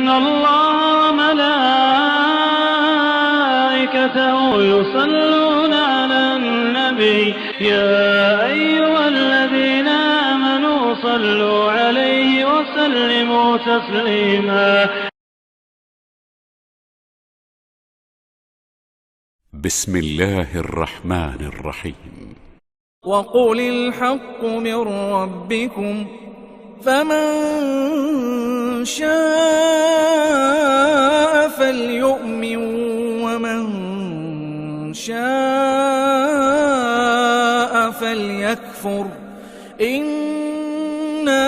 إن الله وملائكته يصلون على النبي يا أيها الذين آمنوا صلوا عليه وسلموا تسليما. بسم الله الرحمن الرحيم. وقل الحق من ربكم فمن شاء فليؤمن ومن شاء فليكفر إنا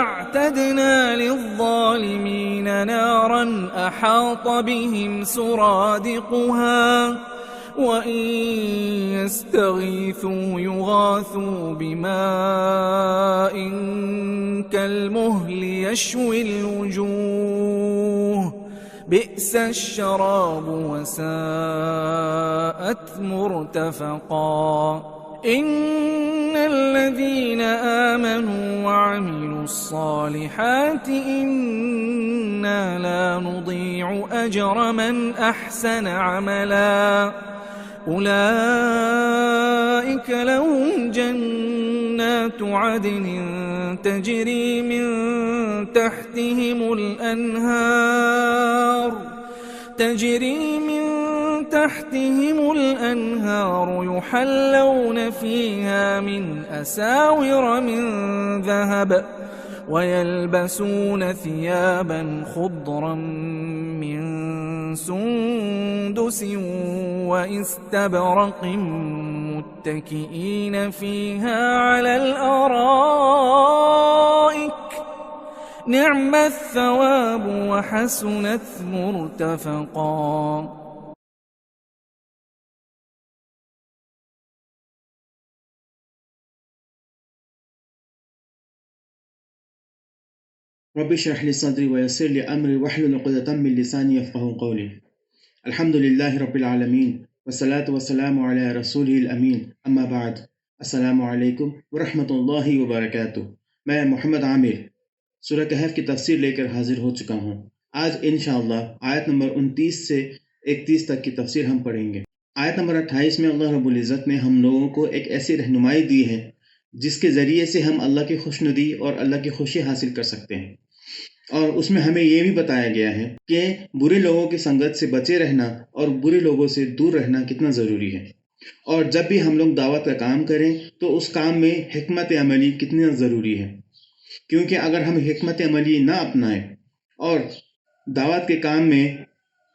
أعتدنا للظالمين نارا أحاط بهم سرادقها وإن يستغيثوا يغاثوا بماء كالمهل يشوي الوجوه بئس الشراب وساءت مرتفقا. إن الذين آمنوا وعملوا الصالحات إنا لا نضيع أجر من أحسن عملا أولئك لهم جنات عدن تجري من تحتهم الأنهار يحلون فيها من أساور من ذهب ويلبسون ثيابا خضرا من سندس واستبرق متكئين فيها على الأرائك نعم الثواب وحسنت مرتفقا. رب اشرح لي صدري ويسر لي أمري واحلل عقدة من لساني يفقهوا قولي. الحمد لله رب العالمين والصلاة والسلام على رسوله الأمين أما بعد. السلام علیکم ورحمۃ اللہ وبرکاتہ. میں محمد عامر سورہ کہف کی تفسیر لے کر حاضر ہو چکا ہوں. آج انشاءاللہ آیت نمبر 29 سے 31 تک کی تفسیر ہم پڑھیں گے. آیت نمبر 28 میں اللہ رب العزت نے ہم لوگوں کو ایک ایسی رہنمائی دی ہے جس کے ذریعے سے ہم اللہ کی خوشنودی اور اللہ کی خوشی حاصل کر سکتے ہیں. اور اس میں ہمیں یہ بھی بتایا گیا ہے کہ برے لوگوں کی سنگت سے بچے رہنا اور برے لوگوں سے دور رہنا کتنا ضروری ہے. اور جب بھی ہم لوگ دعوت کا کام کریں تو اس کام میں حکمت عملی کتنا ضروری ہے، کیونکہ اگر ہم حکمت عملی نہ اپنائیں اور دعوت کے کام میں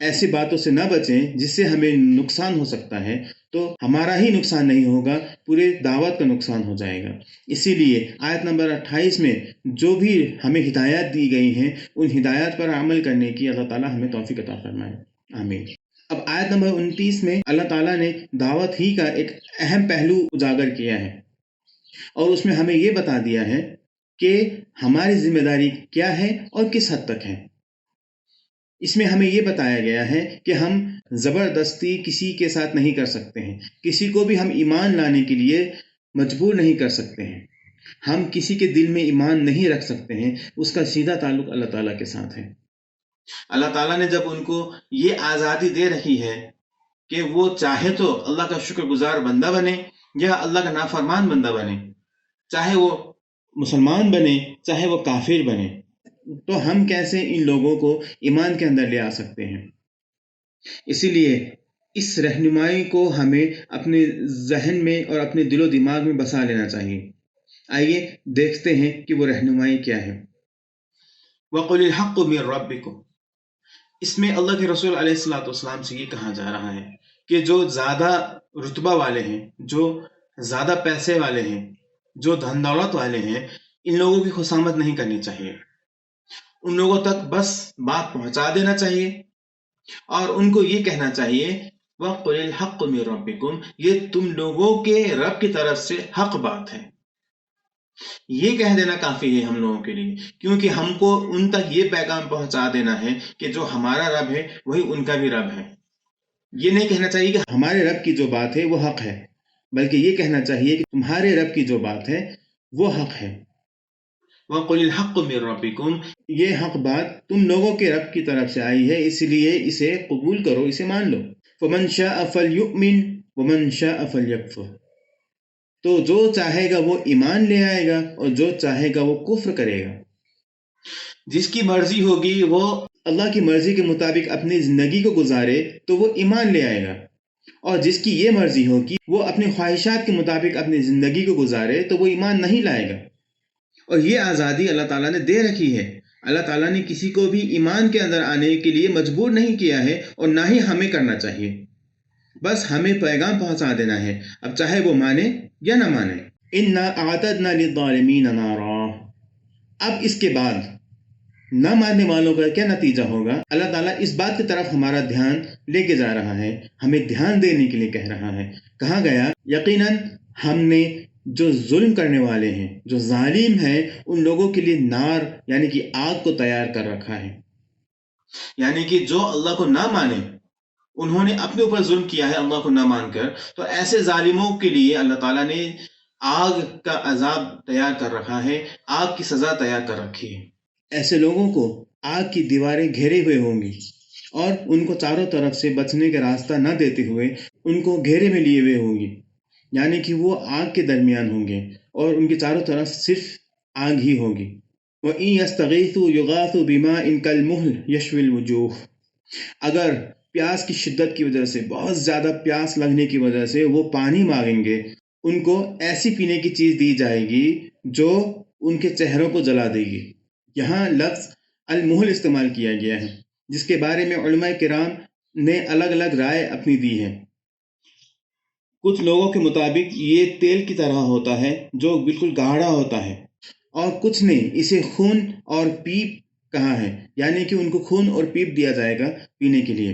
ایسی باتوں سے نہ بچیں جس سے ہمیں نقصان ہو سکتا ہے تو ہمارا ہی نقصان نہیں ہوگا، پورے دعوت کا نقصان ہو جائے گا. اسی لیے آیت نمبر 28 میں جو بھی ہمیں ہدایات دی گئی ہیں ان ہدایات پر عمل کرنے کی اللہ تعالیٰ ہمیں توفیق عطا فرمائے. آمین. اب آیت نمبر 29 میں اللہ تعالیٰ نے دعوت ہی کا ایک اہم پہلو اجاگر کیا ہے اور اس میں ہمیں یہ بتا دیا ہے کہ ہماری ذمہ داری کیا ہے اور کس حد تک ہے. اس میں ہمیں یہ بتایا گیا ہے کہ ہم زبردستی کسی کے ساتھ نہیں کر سکتے ہیں، کسی کو بھی ہم ایمان لانے کے لیے مجبور نہیں کر سکتے ہیں، ہم کسی کے دل میں ایمان نہیں رکھ سکتے ہیں. اس کا سیدھا تعلق اللہ تعالیٰ کے ساتھ ہے. اللہ تعالیٰ نے جب ان کو یہ آزادی دے رہی ہے کہ وہ چاہے تو اللہ کا شکر گزار بندہ بنے یا اللہ کا نافرمان بندہ بنے، چاہے وہ مسلمان بنے چاہے وہ کافر بنے، تو ہم کیسے ان لوگوں کو ایمان کے اندر لے آ سکتے ہیں؟ اسی لیے اس رہنمائی کو ہمیں اپنے ذہن میں اور اپنے دل و دماغ میں بسا لینا چاہیے. آئیے دیکھتے ہیں کہ وہ رہنمائی کیا ہے. وَقُلِ الْحَقُّ مِنْ رَبِّكُمْ. اس میں اللہ کے رسول علیہ الصلوۃ والسلام سے یہ کہا جا رہا ہے کہ جو زیادہ رتبہ والے ہیں، جو زیادہ پیسے والے ہیں، جو دھن دولت والے ہیں، ان لوگوں کی خوشامد نہیں کرنی چاہیے. ان لوگوں تک بس بات پہنچا دینا چاہیے اور ان کو یہ کہنا چاہیے وَقُلِ الْحَقُّ مِنْ رَبِّكُمْ، یہ تم لوگوں کے رب کی طرف سے حق بات ہے. یہ کہہ دینا کافی ہے ہم لوگوں کے لیے، کیونکہ ہم کو ان تک یہ پیغام پہنچا دینا ہے کہ جو ہمارا رب ہے وہی ان کا بھی رب ہے. یہ نہیں کہنا چاہیے کہ ہمارے رب کی جو بات ہے وہ حق ہے، بلکہ یہ کہنا چاہیے کہ تمہارے رب کی جو بات ہے وہ حق ہے. وَقُلِ الْحَقُّ مِنْ رَبِّكُمْ، یہ حق بات تم لوگوں کے رب کی طرف سے آئی ہے، اس لیے اسے قبول کرو، اسے مان لو۔ فَمَنْ شَاءَ فَلْيُؤْمِنْ وَمَنْ شَاءَ فَلْيَكْفُرْ، تو جو چاہے گا وہ ایمان لے آئے گا اور جو چاہے گا وہ کفر کرے گا۔ جس کی مرضی ہوگی وہ اللہ کی مرضی کے مطابق اپنی زندگی کو گزارے تو وہ ایمان لے آئے گا، اور جس کی یہ مرضی ہوگی وہ اپنی خواہشات کے مطابق اپنی زندگی کو گزارے تو وہ ایمان نہیں لائے گا۔ اور یہ آزادی اللہ تعالیٰ نے دے رکھی ہے۔ اللہ تعالیٰ نے کسی کو بھی ایمان کے اندر آنے کے لیے مجبور نہیں کیا ہے، اور نہ ہی ہمیں کرنا چاہیے، بس ہمیں پیغام پہنچا دینا ہے، اب چاہے وہ مانے یا نہ مانے۔ اِنَّا أَعْتَدْنَا لِلظَّالِمِينَ نَارًا، اب اس کے بعد نہ ماننے والوں کا کیا نتیجہ ہوگا؟ اللہ تعالیٰ اس بات کی طرف ہمارا دھیان لے کے جا رہا ہے، ہمیں دھیان دینے کے لیے کہہ رہا ہے۔ کہا گیا یقیناً ہم نے جو ظلم کرنے والے ہیں، جو ظالم ہیں، ان لوگوں کے لیے نار یعنی کہ آگ کو تیار کر رکھا ہے۔ یعنی کہ جو اللہ کو نہ مانے، انہوں نے اپنے اوپر ظلم کیا ہے اللہ کو نہ مان کر، تو ایسے ظالموں کے لیے اللہ تعالیٰ نے آگ کا عذاب تیار کر رکھا ہے، آگ کی سزا تیار کر رکھی ہے۔ ایسے لوگوں کو آگ کی دیواریں گھیرے ہوئے ہوں گی، اور ان کو چاروں طرف سے بچنے کا راستہ نہ دیتے ہوئے ان کو گھیرے میں لیے ہوئے ہوں گی، یعنی کہ وہ آگ کے درمیان ہوں گے اور ان کے چاروں طرف صرف آگ ہی ہوگی۔ وَإِن يَسْتَغِيثُوا يُغَاثُوا بِمَاءٍ كَالْمُهْلِ يَشْوِي الْوُجُوهَ، اگر پیاس کی شدت کی وجہ سے، بہت زیادہ پیاس لگنے کی وجہ سے وہ پانی مانگیں گے، ان کو ایسی پینے کی چیز دی جائے گی جو ان کے چہروں کو جلا دے گی۔ یہاں لفظ المحل استعمال کیا گیا ہے، جس کے بارے میں علماء کرام نے الگ الگ رائے اپنی دی ہے۔ کچھ لوگوں کے مطابق یہ تیل کی طرح ہوتا ہے جو بالکل گاڑھا ہوتا ہے، اور کچھ نے اسے خون اور پیپ کہا ہے، یعنی کہ ان کو خون اور پیپ دیا جائے گا پینے کے لیے،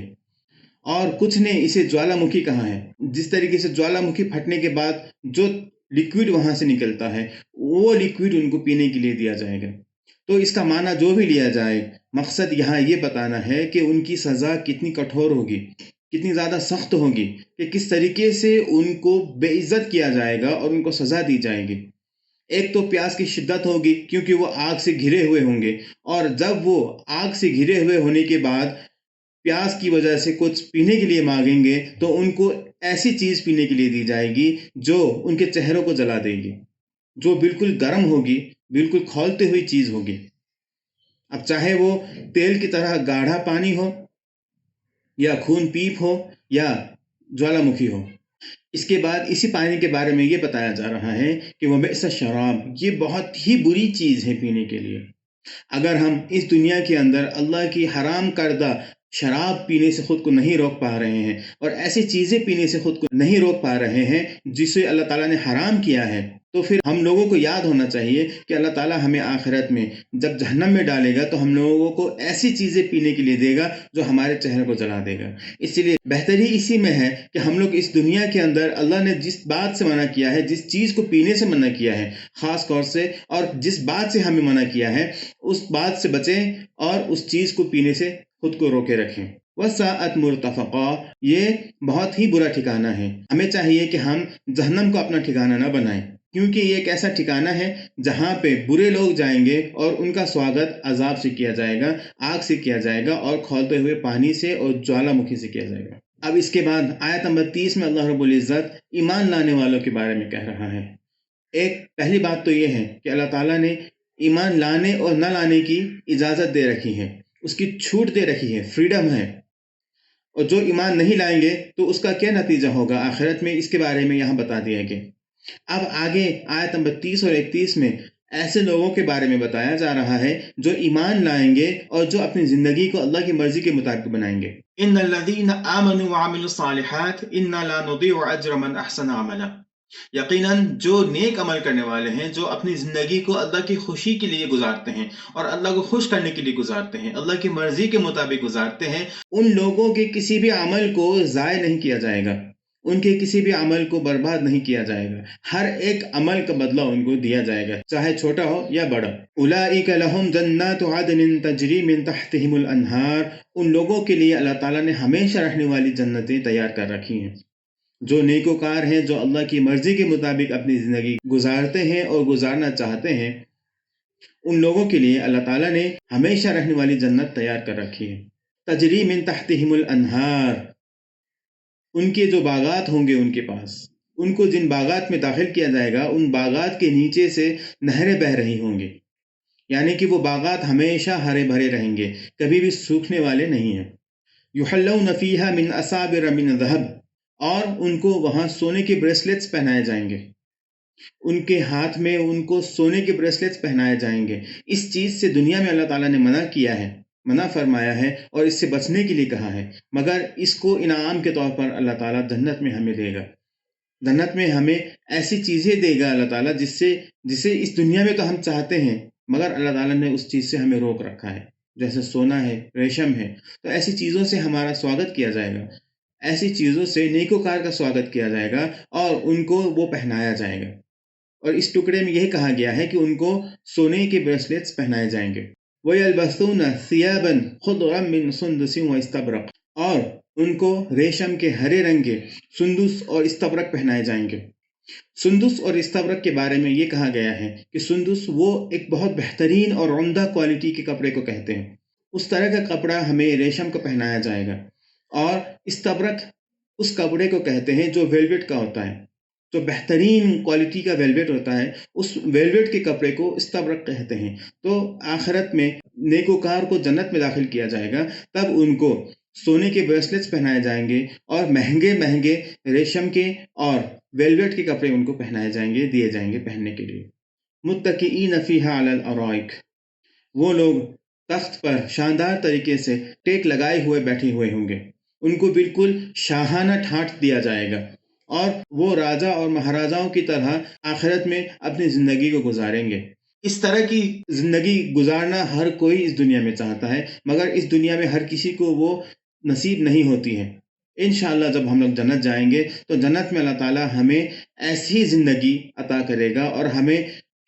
اور کچھ نے اسے جوالا مکھی کہا ہے، جس طریقے سے جوالا مکھی پھٹنے کے بعد جو لیکوڈ وہاں سے نکلتا ہے وہ لیکوڈ ان کو پینے کے لیے دیا جائے گا۔ تو اس کا معنی جو بھی لیا جائے، مقصد یہاں یہ بتانا ہے کہ ان کی سزا کتنی کٹھور ہوگی، کتنی زیادہ سخت ہوگی، کہ کس طریقے سے ان کو بے عزت کیا جائے گا اور ان کو سزا دی جائے گی۔ ایک تو پیاس کی شدت ہوگی کیونکہ وہ آگ سے گھرے ہوئے ہوں گے، اور جب وہ آگ سے گھرے ہوئے ہونے کے بعد پیاس کی وجہ سے کچھ پینے کے لیے مانگیں گے تو ان کو ایسی چیز پینے کے لیے دی جائے گی جو ان کے چہروں کو جلا دے گی، جو بالکل گرم ہوگی، بالکل کھولتے ہوئی چیز ہوگی۔ اب چاہے وہ تیل کی طرح گاڑھا پانی ہو، یا خون پیپ ہو، یا جوالا مکھی ہو۔ اس کے بعد اسی پانی کے بارے میں یہ بتایا جا رہا ہے کہ وہ بئس الشراب، یہ بہت ہی بری چیز ہے پینے کے لیے۔ اگر ہم اس دنیا کے اندر اللہ کی حرام کردہ شراب پینے سے خود کو نہیں روک پا رہے ہیں، اور ایسی چیزیں پینے سے خود کو نہیں روک پا رہے ہیں جسے اللہ تعالیٰ نے حرام کیا ہے، تو پھر ہم لوگوں کو یاد ہونا چاہیے کہ اللہ تعالیٰ ہمیں آخرت میں جب جہنم میں ڈالے گا تو ہم لوگوں کو ایسی چیزیں پینے کے لیے دے گا جو ہمارے چہرے کو جلا دے گا۔ اس لیے بہتری اسی میں ہے کہ ہم لوگ اس دنیا کے اندر اللہ نے جس بات سے منع کیا ہے، جس چیز کو پینے سے منع کیا ہے خاص طور سے، اور جس بات سے ہمیں منع کیا ہے اس بات سے بچیں، اور اس چیز کو پینے سے خود کو روکے رکھیں۔ وَسَاءَتْ مُرْتَفَقًا، یہ بہت ہی برا ٹھکانہ ہے۔ ہمیں چاہیے کہ ہم جہنم کو اپنا ٹھکانہ نہ بنائیں، کیونکہ یہ ایک ایسا ٹھکانہ ہے جہاں پہ برے لوگ جائیں گے اور ان کا سواگت عذاب سے کیا جائے گا، آگ سے کیا جائے گا، اور کھولتے ہوئے پانی سے اور جوالا مکھی سے کیا جائے گا۔ اب اس کے بعد آیت نمبر 30 میں اللہ رب العزت ایمان لانے والوں کے بارے میں کہہ رہا ہے۔ ایک پہلی بات تو یہ ہے کہ اللہ تعالیٰ نے ایمان لانے اور نہ لانے کی اجازت دے رکھی ہے، اس کی چھوٹ دے رکھی ہے، فریڈم ہے، اور جو ایمان نہیں لائیں گے تو اس کا کیا نتیجہ ہوگا آخرت میں، اس کے بارے میں یہاں بتا دیا گیا۔ اب آگے آیت نمبر 30 اور 31 میں ایسے لوگوں کے بارے میں بتایا جا رہا ہے جو ایمان لائیں گے اور جو اپنی زندگی کو اللہ کی مرضی کے مطابق بنائیں گے۔ ان الذین آمنوا وعملوا الصالحات انا لا نضيع اجر من احسن عملا، یقیناً جو نیک عمل کرنے والے ہیں، جو اپنی زندگی کو اللہ کی خوشی کے لیے گزارتے ہیں اور اللہ کو خوش کرنے کے لیے گزارتے ہیں، اللہ کی مرضی کے مطابق گزارتے ہیں، ان لوگوں کے کسی بھی عمل کو ضائع نہیں کیا جائے گا، ان کے کسی بھی عمل کو برباد نہیں کیا جائے گا، ہر ایک عمل کا بدلہ ان کو دیا جائے گا، چاہے چھوٹا ہو یا بڑا۔ اولئک لہم جنات عدن تجری من تحتہم الانہار، ان لوگوں کے لیے اللہ تعالیٰ نے ہمیشہ رہنے والی جنتیں تیار کر رکھی ہیں، جو نیکوکار ہیں، جو اللہ کی مرضی کے مطابق اپنی زندگی گزارتے ہیں اور گزارنا چاہتے ہیں، ان لوگوں کے لیے اللہ تعالیٰ نے ہمیشہ رہنے والی جنت تیار کر رکھی ہے۔ تجری من تحتہم الانہار، ان کے جو باغات ہوں گے ان کے پاس، ان کو جن باغات میں داخل کیا جائے گا ان باغات کے نیچے سے نہریں بہہ رہی ہوں گی، یعنی کہ وہ باغات ہمیشہ ہرے بھرے رہیں گے، کبھی بھی سوکھنے والے نہیں ہیں۔ یحلون فیہا من اسابر من ذہب، اور ان کو وہاں سونے کے بریسلیٹس پہنائے جائیں گے، ان کے ہاتھ میں ان کو سونے کے بریسلیٹس پہنائے جائیں گے۔ اس چیز سے دنیا میں اللہ تعالیٰ نے منع کیا ہے، منع فرمایا ہے اور اس سے بچنے کے لیے کہا ہے، مگر اس کو انعام کے طور پر اللہ تعالیٰ جنت میں ہمیں دے گا۔ جنت میں ہمیں ایسی چیزیں دے گا اللہ تعالیٰ جسے اس دنیا میں تو ہم چاہتے ہیں، مگر اللہ تعالیٰ نے اس چیز سے ہمیں روک رکھا ہے، جیسے سونا ہے، ریشم ہے۔ تو ایسی چیزوں سے ہمارا سواگت کیا جائے گا، ایسی چیزوں سے نیکوکار کا سواگت کیا جائے گا اور ان کو وہ پہنایا جائے گا۔ اور اس ٹکڑے میں یہی کہا گیا ہے کہ ان کو سونے کے بریسلیٹس پہنائے جائیں گے۔ وَيَلْبَسُونَ ثِيَابًا خُضْرًا مِّن سُندُسٍ وَإِسْتَبْرَقٍ، اور ان کو ریشم کے ہرے رنگ کے سندس اور استبرق پہنائے جائیں گے۔ سندس اور استبرق کے بارے میں یہ کہا گیا ہے کہ سندس وہ ایک بہت بہترین اور عمدہ کوالٹی کے کپڑے کو کہتے ہیں، اس طرح کا کپڑا ہمیں ریشم کو پہنایا جائے گا۔ اور استبرق اس کپڑے کو کہتے ہیں جو ویلویٹ کا ہوتا ہے، جو بہترین کوالٹی کا ویلویٹ ہوتا ہے، اس ویلویٹ کے کپڑے کو استبرق کہتے ہیں۔ تو آخرت میں نیکوکار کو جنت میں داخل کیا جائے گا، تب ان کو سونے کے بریسلیٹس پہنائے جائیں گے اور مہنگے مہنگے ریشم کے اور ویلویٹ کے کپڑے ان کو پہنائے جائیں گے، دیے جائیں گے پہننے کے لیے۔ متکئین فیہا علی الارائک، وہ لوگ تخت پر شاندار طریقے سے ٹیک لگائے ہوئے بیٹھے ہوئے ہوں گے، ان کو بالکل شاہانہ ٹھاٹ دیا جائے گا، اور وہ راجہ اور مہاراجاؤں کی طرح آخرت میں اپنی زندگی کو گزاریں گے۔ اس طرح کی زندگی گزارنا ہر کوئی اس دنیا میں چاہتا ہے، مگر اس دنیا میں ہر کسی کو وہ نصیب نہیں ہوتی ہے۔ انشاءاللہ جب ہم لوگ جنت جائیں گے تو جنت میں اللہ تعالیٰ ہمیں ایسی زندگی عطا کرے گا اور ہمیں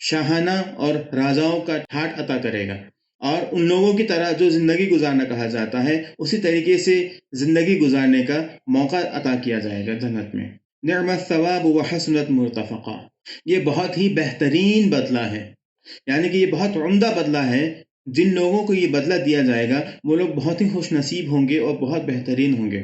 شاہانہ اور راجاؤں کا ٹھاٹ عطا کرے گا، اور ان لوگوں کی طرح جو زندگی گزارنا کہا جاتا ہے اسی طریقے سے زندگی گزارنے کا موقع عطا کیا جائے گا جنت میں۔ نعم الثواب وحسنت مرتفقہ، یہ بہت ہی بہترین بدلہ ہے، یعنی کہ یہ بہت عمدہ بدلہ ہے۔ جن لوگوں کو یہ بدلہ دیا جائے گا وہ لوگ بہت ہی خوش نصیب ہوں گے اور بہت بہترین ہوں گے،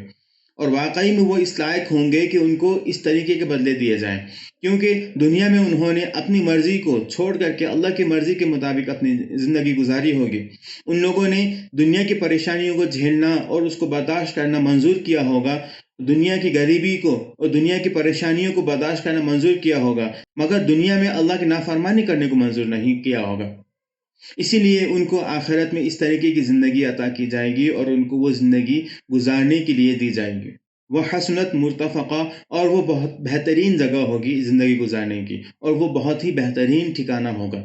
اور واقعی میں وہ اس لائق ہوں گے کہ ان کو اس طریقے کے بدلے دیے جائیں، کیونکہ دنیا میں انہوں نے اپنی مرضی کو چھوڑ کر کے اللہ کی مرضی کے مطابق اپنی زندگی گزاری ہوگی۔ ان لوگوں نے دنیا کی پریشانیوں کو جھیلنا اور اس کو برداشت کرنا منظور کیا ہوگا، دنیا کی غریبی کو اور دنیا کی پریشانیوں کو برداشت کرنا منظور کیا ہوگا، مگر دنیا میں اللہ کی نافرمانی کرنے کو منظور نہیں کیا ہوگا۔ اسی لیے ان کو آخرت میں اس طریقے کی زندگی عطا کی جائے گی اور ان کو وہ زندگی گزارنے کے لیے دی جائے گی۔ وہ حسنت مرتفقہ، اور وہ بہت بہترین جگہ ہوگی زندگی گزارنے کی، اور وہ بہت ہی بہترین ٹھکانہ ہوگا۔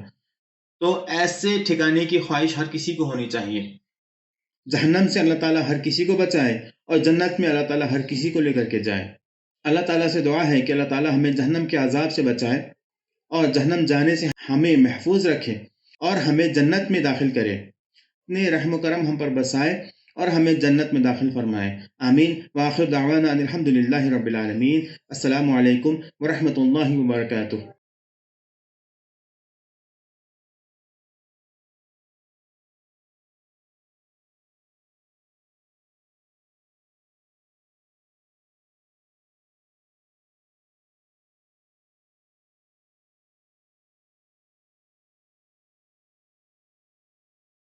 تو ایسے ٹھکانے کی خواہش ہر کسی کو ہونی چاہیے۔ جہنم سے اللہ تعالیٰ ہر کسی کو بچائے اور جنت میں اللہ تعالیٰ ہر کسی کو لے کر کے جائے۔ اللہ تعالیٰ سے دعا ہے کہ اللہ تعالیٰ ہمیں جہنم کے عذاب سے بچائے اور جہنم جانے سے ہمیں محفوظ رکھے اور ہمیں جنت میں داخل کرے، اپنے رحم و کرم ہم پر بسائے اور ہمیں جنت میں داخل فرمائے۔ آمین۔ وآخر دعوانا ان الحمد للہ رب العالمین۔ السلام علیکم ورحمۃ اللہ وبرکاتہ۔